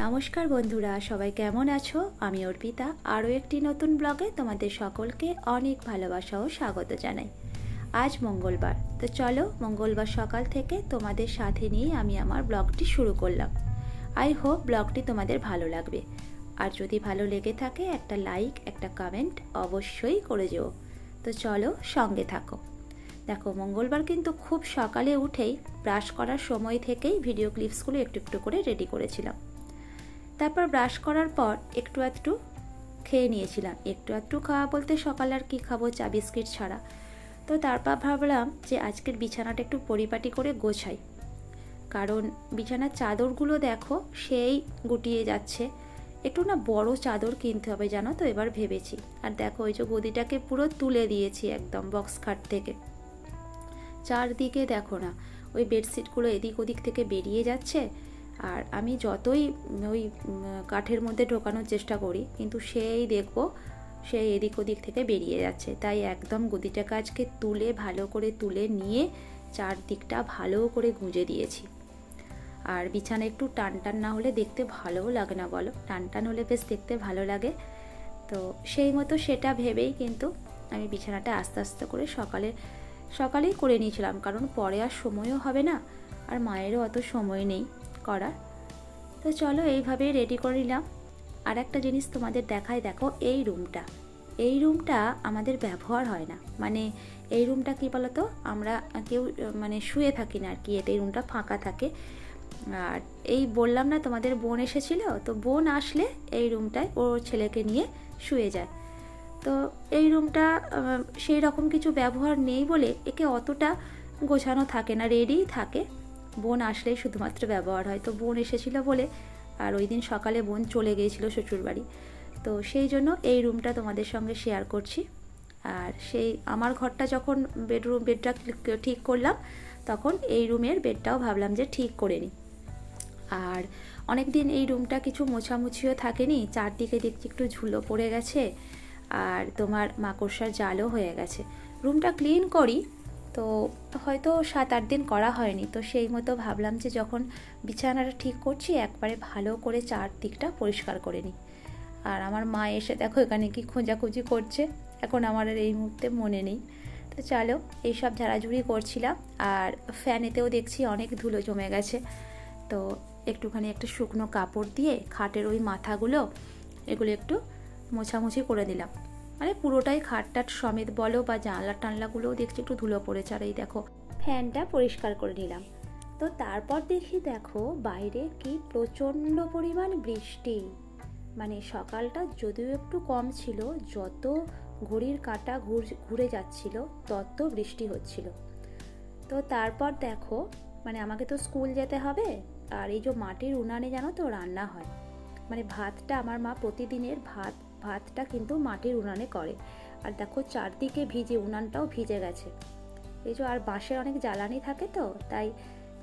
নমস্কার বন্ধুরা, সবাই কেমন আছো? আমি অর্পিতা আরও একটি নতুন ব্লগে তোমাদের সকলকে অনেক ভালোবাসা ও স্বাগত জানাই। আজ মঙ্গলবার, তো চলো মঙ্গলবার সকাল থেকে তোমাদের সাথে নিয়ে আমি আমার ব্লগটি শুরু করলাম। আই হোপ ব্লগটি তোমাদের ভালো লাগবে, আর যদি ভালো লেগে থাকে একটা লাইক একটা কমেন্ট অবশ্যই করে যেও। তো চলো সঙ্গে থাকো। দেখো, মঙ্গলবার কিন্তু খুব সকালে উঠেই ব্রাশ করার সময় থেকেই ভিডিও ক্লিপসগুলো একটু একটু করে রেডি করেছিলাম। তারপর ব্রাশ করার পর একটু খেয়ে নিয়েছিলাম। একটু খাওয়া বলতে সকালে আর কি খাবো, চা বিস্কিট ছাড়া। তো তারপর ভাবলাম যে আজকের বিছানাটা একটু পরিপাটি করে গোছাই, কারণ বিছানার চাদরগুলো দেখো সেই গুটিয়ে যাচ্ছে। একটু না বড় চাদর কিনতে হবে জানো তো, এবার ভেবেছি। আর দেখো ওই যে গদিটাকে পুরো তুলে দিয়েছি একদম বক্স খাট থেকে। চারদিকে দেখো না ওই বেডশিটগুলো এদিক ওদিক থেকে বেরিয়ে যাচ্ছে, আর আমি যতই ওই কাঠের মধ্যে ঢোকানোর চেষ্টা করি কিন্তু সেই দেখবো সেই এদিক ওদিক থেকে বেরিয়ে যাচ্ছে। তাই একদম গদিটাকে আজকে ভালো করে তুলে নিয়ে চারদিকটা ভালো করে গুঁজে দিয়েছি। আর বিছানা একটু টান টান না হলে দেখতে ভালোও লাগে না, বলো? টান টান হলে বেশ দেখতে ভালো লাগে। তো সেই মতো সেটা ভেবেই কিন্তু আমি বিছানাটা আস্তে আস্তে করে সকালেই করে নিয়েছিলাম, কারণ পরে আর সময়ও হবে না, আর মায়েরও অত সময় নেই করার। তো চলো এইভাবে রেডি করে নিলাম। আর একটা জিনিস তোমাদের দেখাই, দেখো এই রুমটা আমাদের ব্যবহার হয় না। মানে এই রুমটা কি বলতো, আমরা কেউ মানে শুয়ে থাকি না আর কি, এই রুমটা ফাঁকা থাকে। আর এই বললাম না তোমাদের বোন এসেছিল, তো বোন আসলে এই রুমটায় ওর ছেলেকে নিয়ে শুয়ে যায়। তো এই রুমটা সেই রকম কিছু ব্যবহার নেই বলে একে অতটা গোছানো থাকে না, রেডিই থাকে। বোন আসলেই শুধুমাত্র ব্যবহার হয়। তো বোন এসেছিল বলে, আর ওই দিন সকালে বোন চলে গিয়েছিল শ্বশুরবাড়ি, তো সেই জন্য এই রুমটা তোমাদের সঙ্গে শেয়ার করছি। আর সেই আমার ঘরটা যখন বেডটা ঠিক করলাম, তখন এই রুমের বেডটাও ভাবলাম যে ঠিক করে নিই। আর অনেক দিন এই রুমটা কিছু মোছামুছিও থাকেনি, চারদিকে দেখছি একটু ঝুলো পড়ে গেছে, আর তোমার মাকড়সার জালও হয়ে গেছে। রুমটা ক্লিন করি তো হয়তো 7-8 দিন করা হয়নি। তো সেই মতো ভাবলাম যে যখন বিছানাটা ঠিক করছি একবারে ভালো করে চারদিকটা পরিষ্কার করে নিই। আর আমার মা এসে দেখো এখানে কি খোঁজাখুঁজি করছে, এখন আমার আর এই মুহূর্তে মনে নেই। তো চলো এইসব ঝাড়াঝুড়ি করছিলাম। আর ফ্যানেতেও দেখছি অনেক ধুলো জমে গেছে, তো একটুখানি একটা শুকনো কাপড় দিয়ে খাটের ওই মাথাগুলো এগুলো একটু মোছামুছি করে দিলাম। মানে পুরোটাই খাটটাট সমেত বলো বা জানলা টানলাগুলোও দেখছি একটু ধুলো পড়েছে। আর এই দেখো ফ্যানটা পরিষ্কার করে নিলাম। তো তারপর দেখি দেখো বাইরে কি প্রচণ্ড পরিমাণ বৃষ্টি। মানে সকালটা যদিও একটু কম ছিল, যত ঘড়ির কাঁটা ঘুরে যাচ্ছিল তত বৃষ্টি হচ্ছিল। তো তারপর দেখো মানে আমাকে তো স্কুল যেতে হবে, আর এই যে মাটির উনানে জানো তো রান্না হয়। মানে ভাতটা আমার মা প্রতিদিনের ভাতটা কিন্তু মাটির উনানে করে। আর দেখো চারদিকে ভিজে, উনানটাও ভিজে গেছে। এই যে আর বাঁশের অনেক জ্বালানি থাকে, তো তাই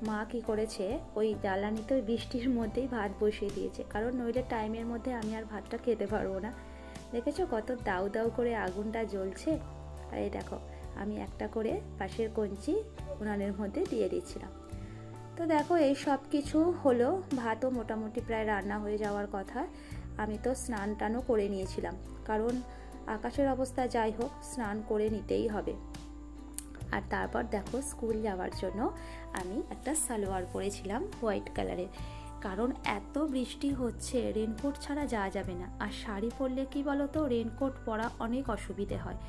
মা কি করেছে ওই জ্বালানিতে ওই বৃষ্টির মধ্যেই ভাত বসিয়ে দিয়েছে, কারণ নইলে টাইমের মধ্যে আমি আর ভাতটা খেতে পারবো না। দেখেছো কত দাউ দাউ করে আগুনটা জ্বলছে। আর এই দেখো আমি একটা করে পাশের কঞ্চি উনানের মধ্যে দিয়ে দিচ্ছিলাম। তো দেখো এই সব কিছু হলো, ভাতও মোটামুটি প্রায় রান্না হয়ে যাওয়ার কথা। আমি তো স্নান টানও করে নিয়েছিলাম, কারণ আকাশের অবস্থা যাই হোক স্নান করে নিতেই হবে। আর তারপর দেখো স্কুল যাওয়ার জন্য আমি একটা সালোয়ার পরেছিলাম হোয়াইট কালারের, কারণ এত বৃষ্টি হচ্ছে রেনকোট ছাড়া যাওয়া যাবে না। আর শাড়ি পরলে কি বলো তো, রেনকোট পরা অনেক অসুবিধে হয়।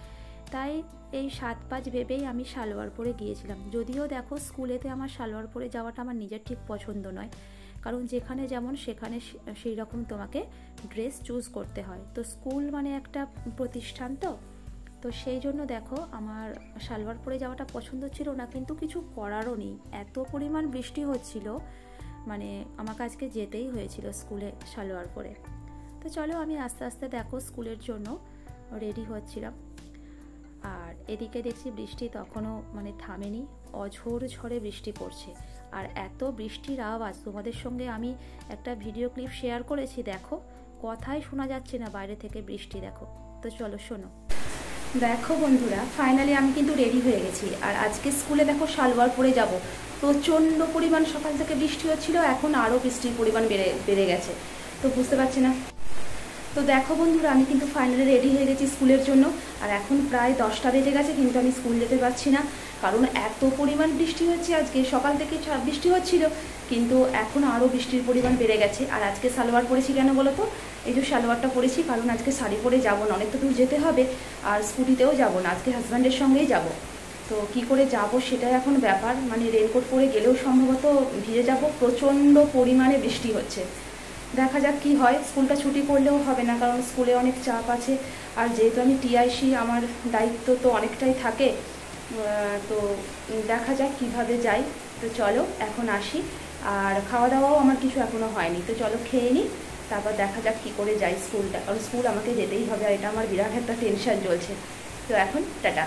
তাই এই 7-5 ভেবেই আমি সালোয়ার পরে গিয়েছিলাম। যদিও দেখো স্কুলেতে আমার সালোয়ার পরে যাওয়াটা আমার নিজের ঠিক পছন্দ নয়, কারণ যেখানে যেমন সেখানে সেই রকম তোমাকে ড্রেস চুজ করতে হয়। তো স্কুল মানে একটা প্রতিষ্ঠান, তো সেই জন্য দেখো আমার সালোয়ার পরে যাওয়াটা পছন্দ ছিল না, কিন্তু কিছু করারও নেই, এত পরিমাণ বৃষ্টি হচ্ছিল মানে আমাকে আজকে যেতেই হয়েছিল স্কুলে সালোয়ার পরে। তো চলো আমি আস্তে আস্তে দেখো স্কুলের জন্য রেডি হচ্ছিলাম। আর এদিকে দেখছি বৃষ্টি তখনও মানে থামেনি, অঝোর ঝড়ে বৃষ্টি পড়ছে। আর এত বৃষ্টির আওয়াজ, তোমাদের সঙ্গে আমি একটা ভিডিও ক্লিপ শেয়ার করেছি, দেখো কথাই শোনা যাচ্ছে না বাইরে থেকে বৃষ্টি। দেখো তো চলো শোনো। দেখো বন্ধুরা, ফাইনালি আমি কিন্তু রেডি হয়ে গেছি। আর আজকে স্কুলে দেখো সালোয়ার পরে যাব। প্রচণ্ড পরিমাণ সকাল থেকে বৃষ্টি হচ্ছিল, এখন আরও বৃষ্টির পরিমাণ বেড়ে গেছে। তো বুঝতে পারছি না। তো দেখো বন্ধুরা, আমি কিন্তু ফাইনালি রেডি হয়ে গেছি স্কুলের জন্য। আর এখন প্রায় 10টা বেজে গেছে, কিন্তু আমি স্কুল যেতে পারছি না, কারণ এত পরিমাণ বৃষ্টি হচ্ছে। আজকে সকাল থেকে বৃষ্টি হচ্ছিল, কিন্তু এখন আরও বৃষ্টির পরিমাণ বেড়ে গেছে। আর আজকে সালোয়ার পরেছি কেন বলো তো? এই যে সালোয়ারটা পরেছি, কারণ আজকে শাড়ি পরে যাবো না, অনেক তো দূর যেতে হবে। আর স্কুটিতেও যাব না, আজকে হাজব্যান্ডের সঙ্গেই যাব। তো কি করে যাব সেটাই এখন ব্যাপার। মানে রেনকোট পরে গেলেও সম্ভবত ভিজে যাব, প্রচণ্ড পরিমাণে বৃষ্টি হচ্ছে। দেখা যাক কি হয়। স্কুলটা ছুটি করলেও হবে না, কারণ স্কুলে অনেক চাপ আছে। আর যেহেতু আমি টিআইসি, আমার দায়িত্ব তো অনেকটাই থাকে। তো দেখা যাক কিভাবে যাই। তো চলো এখন আসি। আর খাওয়া দাওয়াও আমার কিছু এখনও হয়নি, তো চলো খেয়ে নিই, তারপর দেখা যাক কী করে যাই স্কুলটা, কারণ স্কুল আমাকে যেতেই হবে। আর এটা আমার বিরাট একটা টেনশন চলছে। তো এখন টাটা।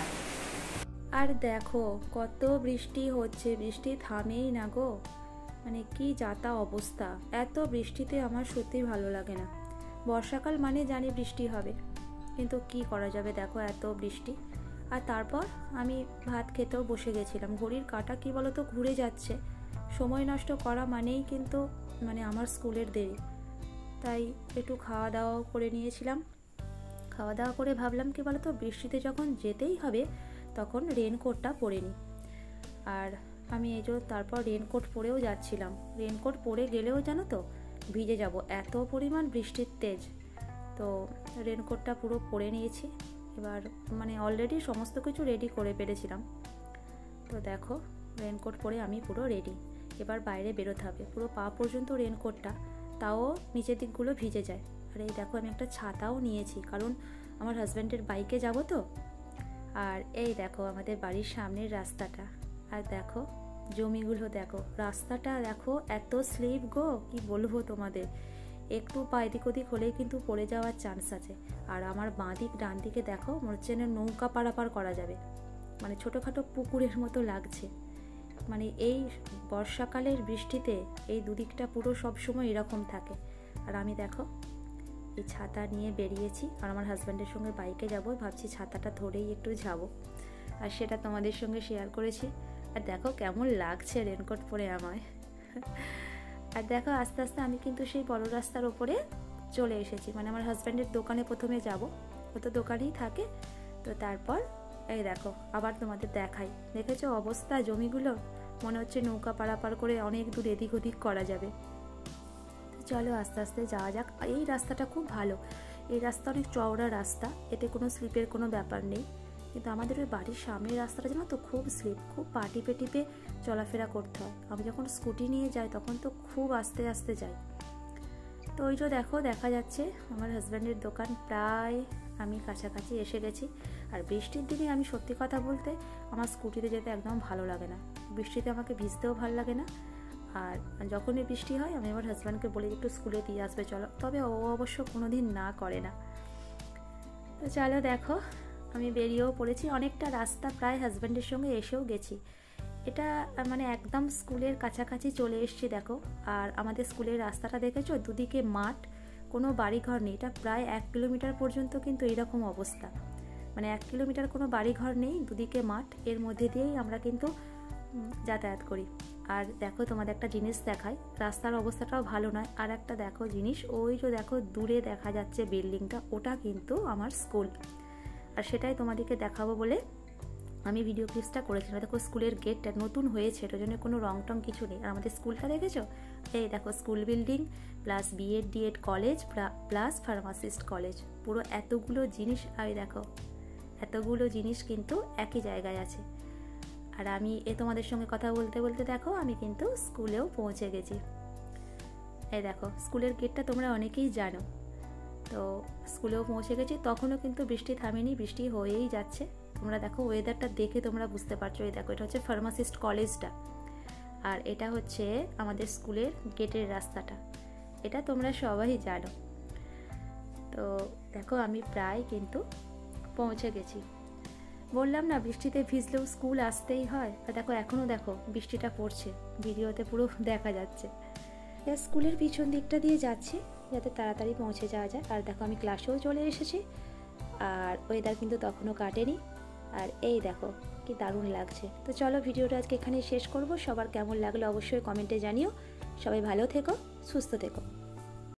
আর দেখো কত বৃষ্টি হচ্ছে, বৃষ্টি থামেই না গো। মানে কি যাতা অবস্থা, এত বৃষ্টিতে আমার সত্যি ভালো লাগে না। বর্ষাকাল মানে জানি বৃষ্টি হবে, কিন্তু কি করা যাবে, দেখো এত বৃষ্টি। আর তারপর আমি ভাত খেতেও বসে গেছিলাম। ঘড়ির কাঁটা কি বলো তো ঘুরে যাচ্ছে। সময় নষ্ট করা মানেই কিন্তু মানে আমার স্কুলের দেরি। তাই একটু খাওয়া দাওয়াও করে নিয়েছিলাম। খাওয়া দাওয়া করে ভাবলাম কি বলো তো, বৃষ্টিতে যখন যেতেই হবে তখন রেনকোটটা পরে নিই। আর আমি এই যে তারপর রেনকোট পরেও যাচ্ছিলাম। রেনকোট পরে গেলেও জানো তো ভিজে যাব, এত পরিমাণ বৃষ্টির তেজ। তো রেনকোটটা পুরো পরে নিয়েছি। এবার মানে অলরেডি সমস্ত কিছু রেডি করে ফেলেছিলাম। তো দেখো রেনকোট পরে আমি পুরো রেডি। এবার বাইরে বেরোতে হবে, পুরো পা পর্যন্ত রেনকোটটা, তাও নিচের দিকগুলো ভিজে যায়। আর এই দেখো আমি একটা ছাতাও নিয়েছি, কারণ আমার হাজব্যান্ডের বাইকে যাব তো। আর এই দেখো আমাদের বাড়ির সামনের রাস্তাটা, আর দেখো জমিগুলো, দেখো রাস্তাটা, দেখো এত স্লিপ গো, কি বলবো তোমাদের। একটু পা এদিক ওদিক হলেই কিন্তু পড়ে যাওয়ার চান্স আছে। আর আমার বাঁ দিক ডান দিকে দেখো মনে হচ্ছে না নৌকা পারাপার করা যাবে, মানে ছোটোখাটো পুকুরের মতো লাগছে। মানে এই বর্ষাকালের বৃষ্টিতে এই দুদিকটা পুরো সবসময় এরকম থাকে। আর আমি দেখো এই ছাতা নিয়ে বেরিয়েছি, আর আমার হাজব্যান্ডের সঙ্গে বাইকে যাব, ভাবছি ছাতাটা ধরেই একটু যাব। আর সেটা তোমাদের সঙ্গে শেয়ার করেছি। আর দেখো কেমন লাগছে রেনকোট পরে আমায়। আর দেখো আস্তে আস্তে আমি কিন্তু সেই বড় রাস্তার ওপরে চলে এসেছি। মানে আমার হাজব্যান্ডের দোকানে প্রথমে যাব, ও তো দোকানেই থাকে। তো তারপর এই দেখো আবার তোমাদের দেখাই, দেখেছো অবস্থা জমিগুলো, মনে হচ্ছে নৌকা পারাপার করে অনেক দূর এদিক ওদিক করা যাবে। চলো আস্তে আস্তে যাওয়া যাক। এই রাস্তাটা খুব ভালো, এই রাস্তা অনেক চওড়া রাস্তা, এতে কোনো স্লিপের কোনো ব্যাপার নেই। কিন্তু আমাদের ওই বাড়ির সামনের রাস্তাটা জানো তো খুব স্লিপ, খুব পা টিপে টিপে চলাফেরা করতে হয়। আমি যখন স্কুটি নিয়ে যাই তখন তো খুব আস্তে আস্তে যাই। তো ওই যে দেখো দেখা যাচ্ছে আমার হাজব্যান্ডের দোকান, প্রায় আমি কাছাকাছি এসে গেছি। আর বৃষ্টির দিনে আমি সত্যি কথা বলতে আমার স্কুটিতে যেতে একদম ভালো লাগে না, বৃষ্টিতে আমাকে ভিজতেও ভালো লাগে না। আর যখনই বৃষ্টি হয় আমি আমার হাজব্যান্ডকে বলি একটু স্কুলে দিয়ে আসবে চলো, তবে ও অবশ্য কোনো দিন না করে না। তো চলো দেখো আমি বেরিয়েও পড়েছি, অনেকটা রাস্তা প্রায় হাজব্যান্ডের সঙ্গে এসেও গেছি। এটা মানে একদম স্কুলের কাছাকাছি চলে এসেছি দেখো। আর আমাদের স্কুলের রাস্তাটা দেখেছো, দুদিকে মাঠ, কোনো বাড়িঘর নেই। এটা প্রায় 1 কিলোমিটার পর্যন্ত কিন্তু এইরকম অবস্থা, মানে 1 কিলোমিটার কোনো বাড়িঘর নেই, দুদিকে মাঠ, এর মধ্যে দিয়েই আমরা কিন্তু যাতায়াত করি। আর দেখো তোমাদের একটা জিনিস দেখাই, রাস্তার অবস্থাটাও ভালো নয়। আর একটা দেখো জিনিস, ওই যে দেখো দূরে দেখা যাচ্ছে বিল্ডিংটা, ওটা কিন্তু আমার স্কুল। আর সেটাই তোমাদেরকে দেখাবো বলে আমি ভিডিও ক্লিপসটা করেছিলাম। দেখো স্কুলের গেটটা নতুন হয়েছে, এটার জন্য কোনো রং টং কিছু নেই। আর আমাদের স্কুলটা দেখেছো, এই দেখো school building plus BEd DEd college plus pharmacist college, পুরো এতগুলো জিনিস। আর দেখো এতগুলো জিনিস কিন্তু একই জায়গায় আছে। আর আমি তোমাদের সঙ্গে কথা বলতে বলতে দেখো আমি কিন্তু স্কুলেও পৌঁছে গেছি। এই দেখো স্কুলের গেটটা তোমরা অনেকেই জানো। তো স্কুলেও পৌঁছে গেছি, তখনও কিন্তু বৃষ্টি থামেনি, বৃষ্টি হয়েই যাচ্ছে। তোমরা দেখো ওয়েদারটা দেখে তোমরা বুঝতে পারছো। এই দেখো এটা হচ্ছে ফার্মাসিস্ট কলেজটা, আর এটা হচ্ছে আমাদের স্কুলের গেটের রাস্তাটা, এটা তোমরা সবাই জানো। তো দেখো আমি প্রায় কিন্তু পৌঁছে গেছি। বললাম না বৃষ্টিতে ভিজলেও স্কুল আসতেই হয়। আর দেখো এখনও দেখো বৃষ্টিটা পড়ছে, ভিডিওতে পুরো দেখা যাচ্ছে। স্কুলের পিছন দিকটা দিয়ে যাচ্ছি যাতে তাড়াতাড়ি পৌঁছে যাওয়া যায়। আর দেখো আমি ক্লাসেও চলে এসেছি, আর ওয়েদার কিন্তু তখনও কাটেনি। আর এই দেখো কি দারুণ লাগছে। তো চলো ভিডিওটা আজকে এখানেই শেষ করব। সবার কেমন লাগলো অবশ্যই কমেন্টে জানিও। সবাই ভালো থেকো, সুস্থ থেকো।